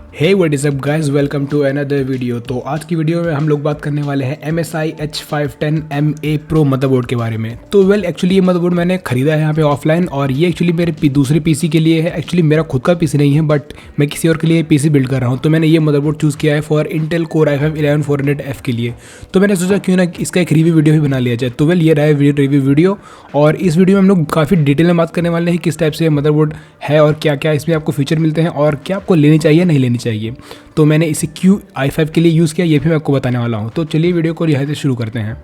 Hey what is up guys, welcome to another video. तो आज की वीडियो में हम लोग बात करने वाले हैं MSI H510M-A Pro मदरबोर्ड के बारे में। तो एक्चुअली ये मदरबोर्ड मैंने खरीदा है यहाँ पे ऑफलाइन, और ये एक्चुअली मेरे दूसरे पीसी के लिए है। एक्चुअली मेरा खुद का पीसी नहीं है, बट मैं किसी और के लिए पीसी बिल्ड कर रहा हूँ। तो मैंने ये मदरबोर्ड चूज़ किया है फॉर इंटेल कोर i5-11400F के लिए। तो मैंने सोचा क्यों ना इसका एक रिव्यू वीडियो भी बना लिया जाए। तो ये रहा है रिव्यू वीडियो, और इस वीडियो में हम लोग काफ़ी डिटेल में बात करने वाले हैं किस टाइप से मदरबोर्ड है और क्या क्या इसमें आपको फीचर मिलते हैं और क्या आपको लेनी चाहिए नहीं लेनी चाहिए। तो मैंने इसे क्यों i5 के लिए यूज़ किया ये भी मैं आपको बताने वाला हूँ। तो चलिए वीडियो को यहाँ से शुरू करते हैं।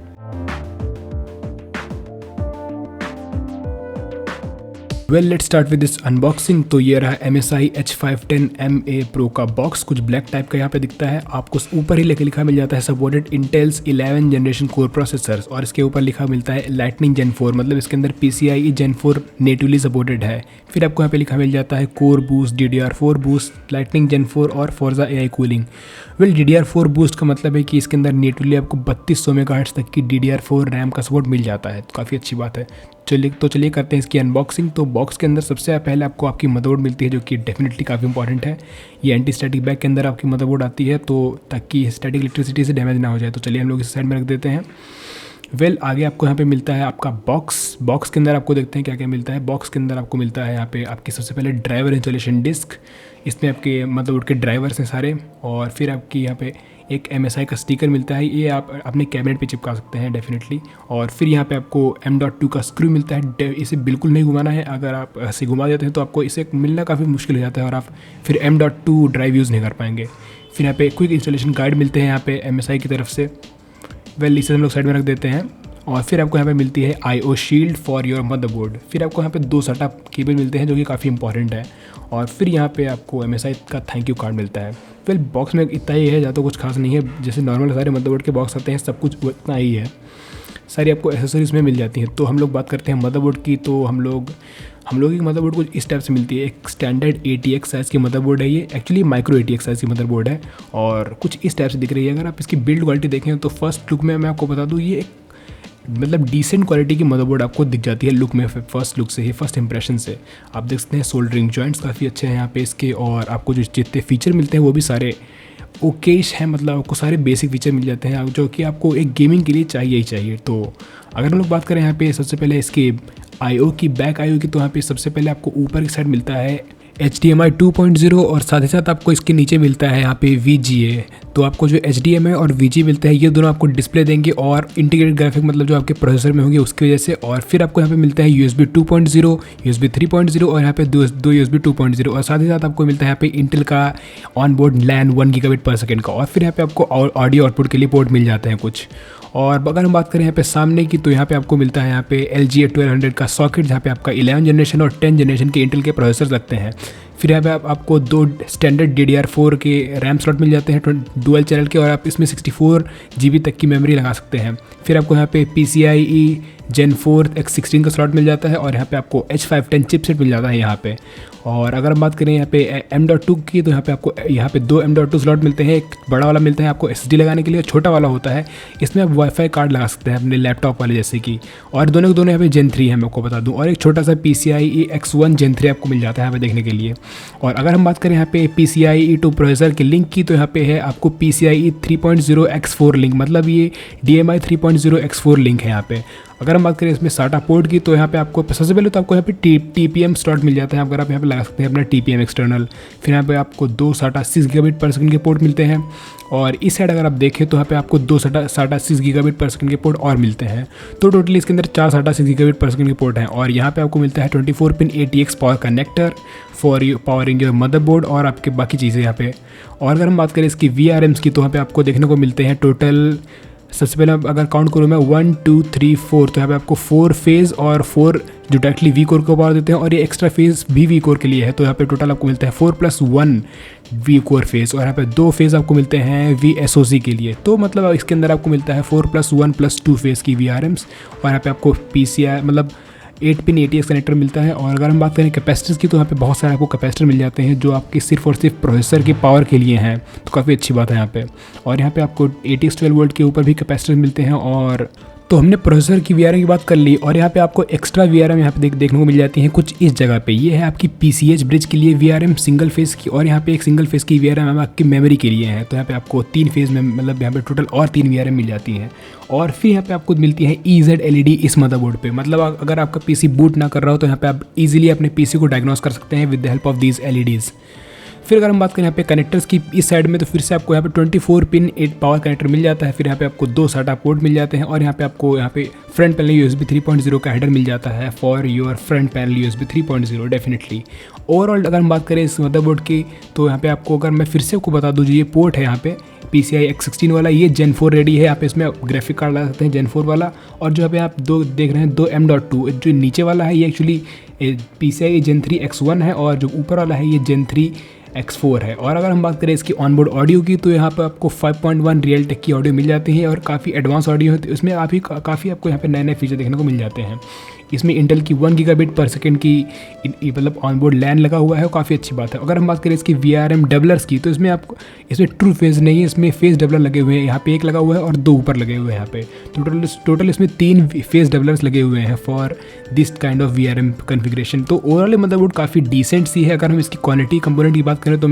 Well let's start with this unboxing. तो ये रहा MSI H510M-A Pro का बॉक्स। कुछ ब्लैक टाइप का यहाँ पे दिखता है आपको। ऊपर ही लिखा मिल जाता है supported entails 11 generation core processors, और इसके ऊपर लिखा मिलता है लाइटनिंग Gen 4, मतलब इसके अंदर PCIe Gen 4 नेटिवली सपोर्टेड है। फिर आपको यहाँ पे लिखा मिल जाता है core boost, DDR4 boost, lightning Gen 4 और Forza AI cooling. Well DDR4 boost का मतलब है कि इसके अंदर नेटिवली आपको 3200 मेगाहर्ट्ज़ तक की DDR4 रैम का सपोर्ट मिल जाता है। तो काफ़ी अच्छी बात है। चलिए करते हैं इसकी अनबॉक्सिंग। तो बॉक्स के अंदर सबसे पहले आपको आपकी मदरबोर्ड मिलती है, जो कि डेफिनेटली काफ़ी इंपॉर्टेंट है। ये एंटी स्टैटिक बैग के अंदर आपकी मदरबोर्ड आती है, तो ताकि स्टैटिक इलेक्ट्रिसिटी से डैमेज ना हो जाए। तो चलिए हम लोग इस साइड में रख देते हैं। आगे आपको यहाँ पे मिलता है आपका बॉक्स के अंदर आपको देखते हैं क्या क्या मिलता है। बॉक्स के अंदर आपको मिलता है यहाँ पे आपकी सबसे पहले ड्राइवर इंस्टॉलेशन डिस्क। इसमें आपके मदरबोर्ड के ड्राइवर्स हैं सारे, और फिर आपकी यहाँ पे एक MSI का स्टिकर मिलता है, ये आप अपने कैबिनेट पे चिपका सकते हैं डेफिनेटली। और फिर यहाँ पे आपको M.2 का स्क्रू मिलता है। इसे बिल्कुल नहीं घुमाना है, अगर आप ऐसे घुमा देते हैं तो आपको इसे मिलना काफ़ी मुश्किल हो जाता है और आप फिर M.2 ड्राइव यूज़ नहीं कर पाएंगे। फिर यहाँ पे क्विक इंस्टॉलेशन गाइड मिलते हैं यहाँ पे MSI की तरफ से। इसे हम लोग साइड में रख देते हैं। और फिर आपको यहाँ पे मिलती है IO shield for your motherboard. फिर आपको यहाँ पे 2 SATA केबल मिलते हैं, जो कि काफ़ी इंपॉर्टेंट है। और फिर यहाँ पे आपको MSI का थैंक यू कार्ड मिलता है। बॉक्स में इतना ही है, ज़्यादा कुछ खास नहीं है। जैसे नॉर्मल सारे मदरबोर्ड के बॉक्स आते हैं, सब कुछ उतना ही है। सारी आपको एसेसरीज में मिल जाती हैं। तो हम लोग बात करते हैं मदरबोर्ड की। तो हम लोग की मदरबोर्ड कुछ इस टाइप से मिलती है। एक स्टैंडर्ड ATX साइज़ की मदरबोर्ड है, ये एक्चुअली माइक्रो ATX साइज़ की मदरबोर्ड है, और कुछ इस टाइप से दिख रही है। अगर आप इसकी बिल्ड क्वालिटी देखें तो फर्स्ट लुक में मैं आपको बता दूँ, ये मतलब डिसेंट क्वालिटी की मदरबोर्ड आपको दिख जाती है लुक में। फर्स्ट लुक से ही, फर्स्ट इंप्रेशन से आप देख सकते हैं सोल्डरिंग जॉइंट्स काफ़ी अच्छे हैं यहाँ पे इसके, और आपको जो जितने फीचर मिलते हैं वो भी सारे ओकेश हैं, मतलब आपको सारे बेसिक फीचर मिल जाते हैं जो कि आपको एक गेमिंग के लिए चाहिए ही चाहिए। तो अगर हम लोग बात करें यहाँ पे सबसे पहले इसके IO की, बैक IO की, तो यहाँ पे सबसे पहले आपको ऊपर की साइड मिलता है HDMI 2.0, और साथ ही साथ आपको इसके नीचे मिलता है यहाँ पे VGA। तो आपको जो HDMI और VGA मिलता है, ये दोनों आपको डिस्प्ले देंगे और इंटीग्रेटेड ग्राफिक, मतलब जो आपके प्रोसेसर में होंगे उसकी वजह से। और फिर आपको यहाँ पे मिलता है USB 2.0, USB 3.0 और यहाँ पे दो USB 2.0, और साथ ही साथ आपको मिलता है यहाँ पे इंटेल का ऑन बोर्ड LAN 1 GB/s का। और फिर यहाँ पे आपको ऑडियो आउटपुट के लिए पोर्ट मिल जाते हैं कुछ। और अगर हम बात करें यहाँ पे सामने की, तो यहाँ पे आपको मिलता है यहाँ पे LGA 1200 का सॉकेट, जहाँ पे आपका 11 जनरेशन और 10 जनरेशन के इंटेल के प्रोसेसर लगते हैं। फिर यहाँ पे आपको 2 स्टैंडर्ड DDR4 के रैम स्लॉट मिल जाते हैं डुअल चैनल के, और आप इसमें 64 GB तक की मेमोरी लगा सकते हैं। फिर आपको यहाँ पे PCIe Gen 4 X16 का स्लॉट मिल जाता है, और यहाँ पे आपको H510 चिपसेट मिल जाता है यहाँ पे। और अगर हम बात करें यहाँ पे M.2 की, तो यहाँ पे आपको 2 M.2 स्लॉट मिलते हैं। एक बड़ा वाला मिलता है आपको SSD लगाने के लिए, छोटा वाला होता है इसमें आप वाईफाई कार्ड लगा सकते हैं अपने लैपटॉप वाले जैसे कि। और दोनों के दोनों यहाँ पे Gen 3 है, मैं आपको बता दूँ। और एक छोटा सा PCIe X1 Gen 3 आपको मिल जाता है यहाँ पे देखने के लिए। और अगर हम बात करें यहाँ पे PCIe to प्रोसेसर के लिंक की, तो यहाँ पे है आपको PCIe 3.0 X4 लिंक, मतलब ये DMI 3.0 X4 लिंक है यहाँ पे। अगर हम बात करें इसमें SATA पोर्ट की, तो यहाँ पे आपको सबसे पहले तो आपको यहाँ पे TPM स्लॉट मिल जाता है, अगर आप यहाँ पे लगा सकते हैं अपना TPM एक्सटर्नल। फिर यहाँ पे आपको 2 SATA 6 GB/s के पोर्ट मिलते हैं, और इस साइड अगर आप देखें तो यहाँ पे आपको 2 SATA 6 GB/s के पोर्ट और मिलते हैं। तो टोटली इसके अंदर 4 SATA 6 GB/s के पोर्ट हैं। और यहाँ पे आपको मिलता है 24 pin ATX power connector for powering your motherboard, और आपके बाकी चीज़ें यहाँ पे। और अगर हम बात करें इसकी VRMs की, तो यहाँ पे आपको देखने को मिलते हैं टोटल, सबसे पहले अगर काउंट करूँ मैं 1 2 3 4, तो यहाँ पे आपको 4 फेज़ और 4 जो डायरेक्टली वी कोर को पावर देते हैं, और ये एक्स्ट्रा फेज़ भी वी कोर के लिए है। तो यहाँ पे टोटल आपको मिलता है 4+1 वी कोर फेज़, और यहाँ पे 2 फेज़ आपको मिलते हैं VSOC के लिए। तो मतलब इसके अंदर आपको मिलता है 4+1+2 फेज़ की VRMs, और यहाँ पे आपको PCI मतलब 8 पिन ATX कनेक्टर मिलता है। और अगर हम बात करें कैपेसिटर्स की, तो यहाँ पे बहुत सारे आपको कैपेसिटर मिल जाते हैं जो आपके सिर्फ और सिर्फ प्रोसेसर की पावर के लिए हैं, तो काफ़ी अच्छी बात है यहाँ पे। और यहाँ पे आपको ATX 12 वोल्ट के ऊपर भी कैपेसिटर मिलते हैं। और तो हमने प्रोसेसर की VRM की बात कर ली और यहाँ पे आपको एक्स्ट्रा VRM यहाँ पे देखने को मिल जाती हैं कुछ इस जगह पे। ये है आपकी PCH ब्रिज के लिए VRM सिंगल फेस की, और यहाँ पे एक सिंगल फेस की VRM आपकी मेमोरी के लिए है। तो यहाँ पे आपको 3 फेज में मतलब यहाँ पे टोटल और 3 VRM मिल जाती हैं। और फिर यहाँ पे आपको मिलती है EZ LED इस मदरबोर्ड पे। मतलब अगर आपका PC बूट ना कर रहा हो तो यहाँ पे आप इजीली अपने PC को डायग्नोस कर सकते हैं with the help of these LEDs। फिर अगर हम बात करें यहाँ पे कनेक्टर्स की इस साइड में, तो फिर से आपको यहाँ पे 24 पिन 8 पावर कनेक्टर मिल जाता है। फिर यहाँ पे आपको 2 SATA पोर्ट मिल जाते हैं और यहाँ पे आपको यहाँ पे फ्रंट पैनल USB 3.0 का हेडर मिल जाता है for your front panel USB 3.0 definitely. Overall अगर हम बात करें इस मदरबोर्ड की, तो यहाँ पे आपको अगर मैं फिर से आपको बता दूँ, जो ये पोर्ट है यहाँ पे PCIe X16 वाला, ये Gen 4 रेडी है। आप इसमें ग्राफिक कार्ड लगा सकते हैं Gen 4 वाला। और जो पे आप दो देख रहे हैं 2 M.2, जो नीचे वाला है ये एक्चुअली PCIe Gen 3 X1 है और जो ऊपर वाला है ये Gen 3 X4 है। और अगर हम बात करें इसकी ऑनबोर्ड ऑडियो की, तो यहाँ पे आपको 5.1 रियल टेक की ऑडियो मिल जाती है और काफ़ी एडवांस ऑडियो होती है। उसमें काफ़ी आपको यहाँ पे नए नए फीचर देखने को मिल जाते हैं। इसमें इंटेल की 1 गीगाबिट पर सेकंड की मतलब ऑनबोर्ड लैन लगा हुआ है, काफ़ी अच्छी बात है। अगर हम बात करें इसकी VRM डबलर्स की, तो इसमें ट्रू फेज नहीं है, इसमें फेज डबलर लगे हुए हैं। यहाँ पे 1 लगा हुआ है और 2 ऊपर लगे हुए हैं। यहाँ पे टोटल इसमें 3 फेज डबलर्स लगे हुए हैं for this kind of VRM configuration. तो ओवरऑल मदरबोर्ड काफ़ी डिसेंट सी है। अगर हम इसकी क्वालिटी कंपोनेंट की बात करें तो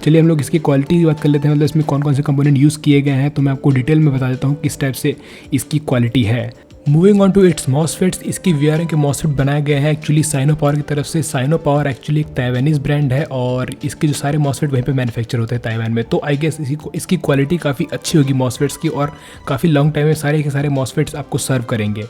चलिए हम लोग इसकी क्वालिटी की बात कर लेते हैं। मतलब इसमें कौन कौन से कंपोनेंट यूज़ किए गए हैं, तो मैं आपको डिटेल में बता देता हूँ किस टाइप से इसकी क्वालिटी है। Moving on to its MOSFETs, इसकी VRM के मॉसफेट बनाए गए हैं एक्चुअली साइनो पावर की तरफ से। साइनो पावर एक्चुअली एक ताइवानीज ब्रांड है और इसके जो सारे मॉसफेट वहीं पे मैन्युफैक्चर होते हैं ताइवान में। तो आई गेस इसकी क्वालिटी काफ़ी अच्छी होगी मॉसफेट्स की, और काफ़ी लॉन्ग टाइम में सारे के सारे मॉसफेट्स आपको सर्व करेंगे।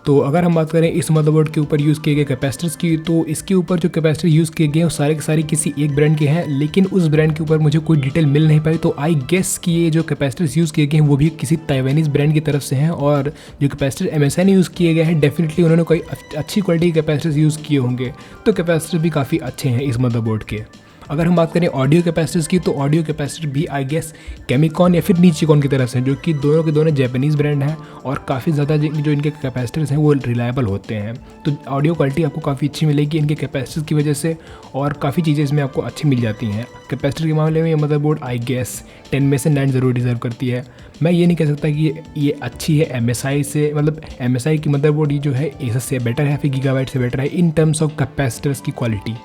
तो अगर हम बात करें इस मदरबोर्ड के ऊपर यूज़ किए गए कैपेसिटर्स की, तो इसके ऊपर जो कैपेसिटर यूज़ किए गए हैं वो सारे के सारे किसी एक ब्रांड के हैं, लेकिन उस ब्रांड के ऊपर मुझे कोई डिटेल मिल नहीं पाई। तो आई गेस कि ये जो कैपेसिटर्स यूज़ किए गए हैं वो भी किसी ताइवानीज ब्रांड की तरफ से हैं, और जो कैपेसिटर MSI ने यूज़ किए गए हैं डेफिनेटली उन्होंने कोई अच्छी क्वालिटी के कैपेसिटर्स यूज़ किए होंगे। तो कैपेसिटर भी काफ़ी अच्छे हैं इस मदरबोर्ड के। अगर हम बात करें ऑडियो कैपेसिटर्स की, तो ऑडियो कैपेसिटर भी आई गेस केमिकॉन या फिर नीचिकॉन की तरफ से, जो कि दोनों के दोनों जापानीज़ ब्रांड हैं और काफ़ी ज़्यादा जो इनके कैपेसिटर्स हैं वो रिलायबल होते हैं। तो ऑडियो क्वालिटी आपको काफ़ी अच्छी मिलेगी इनके कैपेसिटर्स की वजह से, और काफ़ी चीज़ें इसमें आपको अच्छी मिल जाती हैं। कैपेसिटर के मामले में ये मदरबोर्ड आई गेस 10 में से 9 ज़रूर डिज़र्व करती है। मैं ये नहीं कह सकता कि ये अच्छी है MSI से, मतलब MSI की मदरबोर्ड ये जो है एसस से बेटर है, फिर गीगाबाइट से बेटर है इन टर्म्स ऑफ कैपेसिटर्स की क्वालिटी।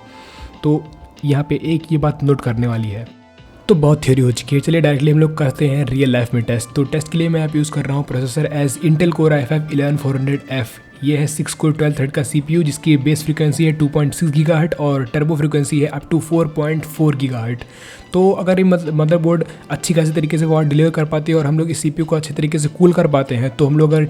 तो यहाँ पे एक ये बात नोट करने वाली है। तो बहुत थ्योरी हो चुकी है, चलिए डायरेक्टली हम लोग करते हैं रियल लाइफ में टेस्ट। तो टेस्ट के लिए मैं यहाँ यूज़ कर रहा हूँ processor as Intel core i5-11400F। ये है 6 कोर 12 थ्रेड का CPU जिसकी बेस फ्रीक्वेंसी है 2.6 गीगाहर्ट और टर्बो फ्रीक्वेंसी है अप टू 4.4 गीगाहर्ट। तो अगर ये मदरबोर्ड अच्छी खासी तरीके से पावर डिलीवर कर पाती है और हम लोग इस CPU को अच्छे तरीके से कूल कर पाते हैं, तो हम लोग अगर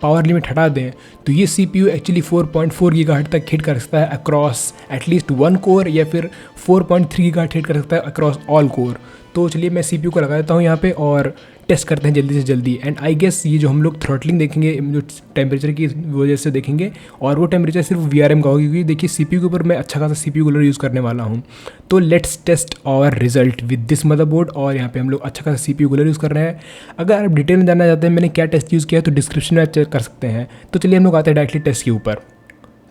पावर लिमिट हटा दें तो ये CPU एक्चुअली 4.4 गीगाहर्ट तक हिट कर सकता है अक्रॉस एटलीस्ट 1 कोर, या फिर 4.3 गीगाहर्ट हिट कर सकता है अक्रॉस ऑल कोर। तो चलिए मैं CPU को लगा देता हूँ यहाँ पे और टेस्ट करते हैं जल्दी से जल्दी। एंड आई गेस ये जो हम लोग थ्रॉटलिंग देखेंगे जो टेम्परेचर की वजह से देखेंगे, और वो टेम्परेचर सिर्फ VRM का होगी, क्योंकि देखिए CPU के ऊपर मैं अच्छा खासा CPU कूलर यूज़ करने वाला हूँ। तो let's test our result with this motherboard, और यहाँ पे हम लोग अच्छा खासा CPU कूलर यूज़ कर रहे हैं। अगर आप डिटेल में जानना चाहते हैं मैंने क्या टेस्ट यूज़ किया है तो डिस्क्रिप्शन में आप चेक कर सकते हैं। तो चलिए हम लोग आते हैं डायरेक्टली टेस्ट के ऊपर।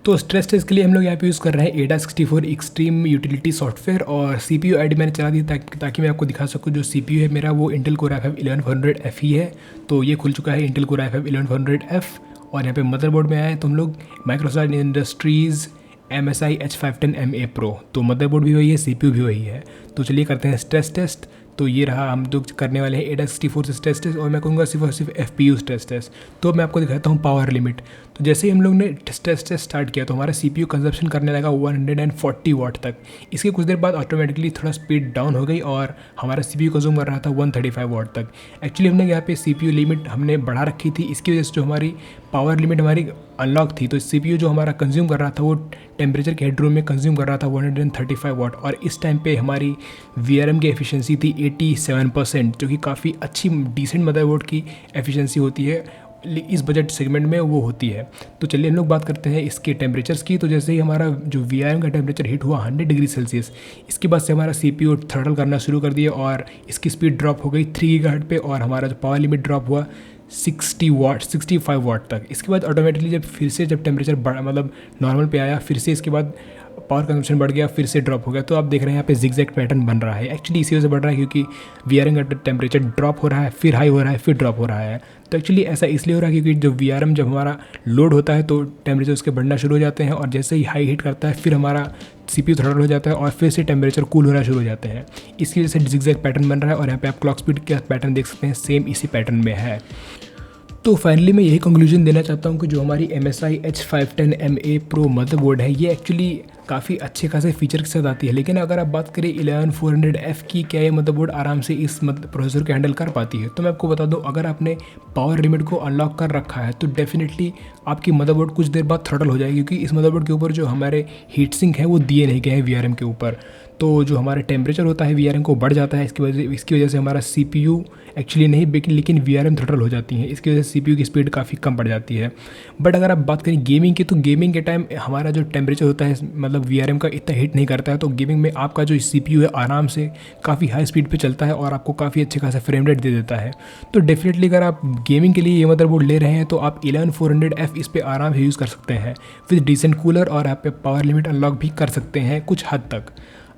तो स्ट्रेस टेस्ट के लिए हम लोग यहाँ पे यूज़ कर रहे हैं ADA64 एक्सट्रीम यूटिलिटी सॉफ्टवेयर, और CPU ID मैंने चला दी ताकि मैं आपको दिखा सकूँ जो CPU है मेरा वो इंटेल कोर i5-11400F ही है। तो ये खुल चुका है इंटेल कोर i5-11400F, और यहाँ पे मदरबोर्ड में आया है तो हम लोग Microsoft industries MSI H510M-A Pro। तो मदरबोर्ड भी वही है, CPU भी वही है। तो चलिए करते हैं स्ट्रेस टेस्ट। तो ये रहा, हम लोग करने वाले हैं ADA64 से स्ट्रेस टेस्ट, और मैं कहूँगा सिर्फ और सिर्फ FPU स्ट्रेस टेस्ट। तो मैं आपको दिखाता हूँ पावर लिमिट। तो जैसे ही हम लोग ने स्ट्रेस टेस्ट स्टार्ट किया तो हमारा CPU कंजप्शन करने लगा 140 वाट तक। इसके कुछ देर बाद ऑटोमेटिकली थोड़ा स्पीड डाउन हो गई और हमारा CPU कंज्यूम कर रहा था 135 वाट तक। एक्चुअली हमने यहाँ पे CPU लिमिट हमने बढ़ा रखी थी, इसकी वजह से जो हमारी पावर लिमिट हमारी अनलॉक थी, तो CPU जो हमारा कंज्यूम कर रहा था वो टेम्परेचर के हेडरूम में कंज्यूम कर रहा था 135 वाट, और इस टाइम पे हमारी VRM की एफिशिएंसी थी 87%, जो कि काफ़ी अच्छी डिसेंट मदरबोर्ड की एफिशिएंसी होती है इस बजट सेगमेंट में वो होती है। तो चलिए हम लोग बात करते हैं इसके टेम्परेचर्स की। तो जैसे ही हमारा जो VRM का टेम्परेचर हिट हुआ 100 डिग्री सेल्सियस, इसके बाद से हमारा CPU थ्रॉटल करना शुरू कर दिया और इसकी स्पीड ड्रॉप हो गई 3 गीगाहर्ट्ज़ पे, और हमारा जो पावर लिमिट ड्रॉप हुआ 65 वाट तक। इसके बाद ऑटोमेटिकली जब टेम्परेचर मतलब नॉर्मल पे आया, फिर से इसके बाद पावर कंजम्पशन बढ़ गया, फिर से ड्रॉप हो गया। तो आप देख रहे हैं यहाँ पे जिगजैग पैटर्न बन रहा है। एक्चुअली इसी वजह से बढ़ रहा है क्योंकि VRM का टेम्परेचर ड्रॉप हो रहा है, फिर हाई हो रहा है, फिर ड्रॉप हो रहा है। तो एक्चुअली ऐसा इसलिए हो रहा है क्योंकि जो VRM जब हमारा लोड होता है तो टेम्परेचर उसके बढ़ना शुरू हो जाते हैं, और जैसे ही हाई हीट करता है फिर हमारा CPU थ्रॉटल हो जाता है और फिर से टेम्परेचर कूल होना शुरू हो जाते हैं। इसकी वजह से जिगजैग पैटर्न बन रहा है। और यहाँ पे आप क्लॉक स्पीड का पैटर्न देख सकते हैं, सेम इसी पैटर्न में है। तो फाइनली मैं यही कंक्लूजन देना चाहता हूँ कि जो हमारी MSI H510M-A Pro मदरबोर्ड है, ये एक्चुअली काफ़ी अच्छे खासे फीचर के साथ आती है। लेकिन अगर आप बात करें 11400F की, क्या ये मदरबोर्ड आराम से इस प्रोसेसर को हैंडल कर पाती है? तो मैं आपको बता दूं, अगर आपने पावर लिमिट को अनलॉक कर रखा है तो डेफिनेटली आपकी मदरबोर्ड कुछ देर बाद थ्रॉटल हो जाएगी, क्योंकि इस मदरबोर्ड के ऊपर जो हमारे हीट सिंक है वो दिए नहीं गए हैं VRM के ऊपर। तो जो हमारा टेम्परेचर होता है VRM को बढ़ जाता है। इसकी वजह से हमारा CPU एक्चुअली नहीं लेकिन VRM थ्रॉटल हो जाती है। इसकी वजह से CPU की स्पीड काफ़ी कम बढ़ जाती है। बट अगर आप बात करें गेमिंग की, तो गेमिंग के टाइम हमारा जो टेम्परेचर होता है मतलब VRM का इतना हीट नहीं करता है। तो गेमिंग में आपका जो CPU है आराम से काफ़ी हाई स्पीड पे चलता है और आपको काफ़ी अच्छे खासा फ्रेम रेट दे देता है। तो डेफिनेटली अगर आप गेमिंग के लिए ये मदरबोर्ड ले रहे हैं तो आप 11400F इस पर आराम से यूज़ कर सकते हैं विद डिसेंट कूलर, और आप पे पावर लिमिट अनलॉक भी कर सकते हैं कुछ हद तक।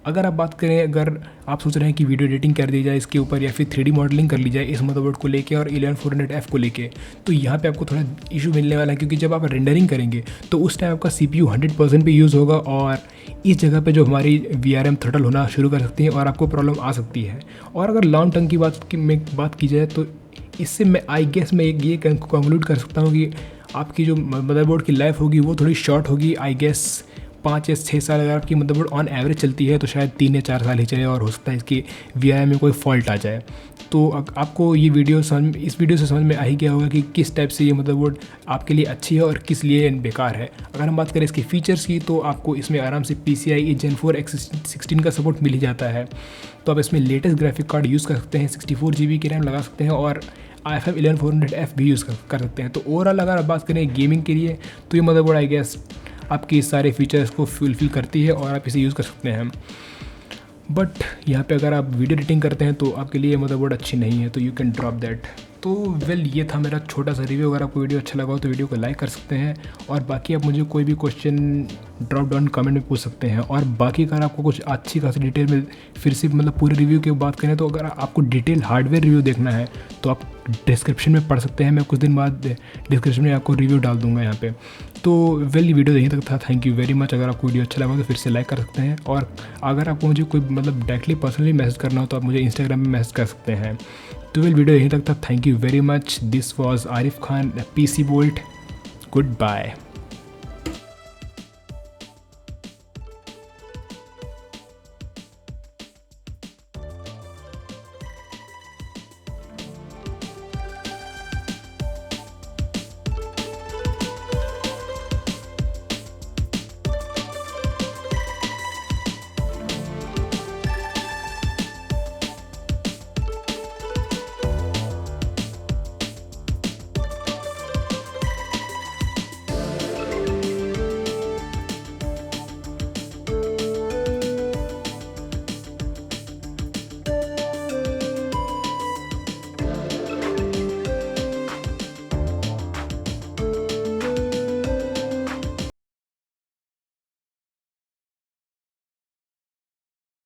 अगर आप बात करें, अगर आप सोच रहे हैं कि वीडियो एडिटिंग कर दी जाए इसके ऊपर या फिर 3D मॉडलिंग कर ली जाए इस मदरबोर्ड को लेके और 11400F को लेके, तो यहाँ पे आपको थोड़ा इशू मिलने वाला है, क्योंकि जब आप रेंडरिंग करेंगे तो उस टाइम आपका CPU 100% पे यूज़ होगा और इस जगह पे जो हमारी VRM थ्रॉटल होना शुरू कर सकती है और आपको प्रॉब्लम आ सकती है। और अगर लॉन्ग टर्म की बात की जाए तो इससे मैं ये कंक्लूड कर सकता हूँ कि आपकी जो मदरबोर्ड की लाइफ होगी वो थोड़ी शॉर्ट होगी। 5 या 6 साल अगर आपकी मदरबोर्ड ऑन एवरेज चलती है तो शायद 3 या 4 साल ही चले, और हो सकता है इसकी VRM में कोई फॉल्ट आ जाए। तो आपको इस वीडियो से समझ में आ ही गया होगा कि किस टाइप से ये मदरबोर्ड आपके लिए अच्छी है और किस लिए बेकार है। अगर हम बात करें इसके फीचर्स की, तो आपको इसमें आराम से PCIe Gen 4 X16 का सपोर्ट मिल ही जाता है। तो आप इसमें लेटेस्ट ग्राफिक कार्ड यूज़ कर सकते हैं, 64 GB की रैम लगा सकते हैं और i5 11400F भी यूज़ कर सकते हैं। तो ओवरऑल अगर आप बात करें गेमिंग के लिए तो ये मदरबोर्ड आई गेस आपकी सारे फीचर्स को फुलफिल करती है और आप इसे यूज़ कर सकते हैं। बट यहाँ पे अगर आप वीडियो एडिटिंग करते हैं तो आपके लिए मदरबोर्ड अच्छी नहीं है, तो यू कैन ड्रॉप दैट। तो ये था मेरा छोटा सा रिव्यू। अगर आपको वीडियो अच्छा लगा हो तो वीडियो को लाइक कर सकते हैं, और बाकी आप मुझे कोई भी क्वेश्चन ड्रॉप डाउन कमेंट में पूछ सकते हैं। और बाकी अगर आपको कुछ अच्छी खासी डिटेल में फिर से पूरी रिव्यू की बात करें, तो अगर आपको डिटेल हार्डवेयर रिव्यू देखना है तो आप डिस्क्रिप्शन में पढ़ सकते हैं। मैं कुछ दिन बाद डिस्क्रिप्शन में आपको रिव्यू डाल दूंगा यहाँ पे। तो वीडियो यहीं तक था। Thank you very much. अगर आपको वीडियो अच्छा लगा तो फिर से लाइक कर सकते हैं, और अगर आपको मुझे कोई डायरेक्टली पर्सनली मैसेज करना हो तो आप मुझे इंस्टाग्राम में मैसेज कर सकते हैं। तो वीडियो यहीं तक था। Thank you very much. This was Arif Khan PC Bolt। Good bye.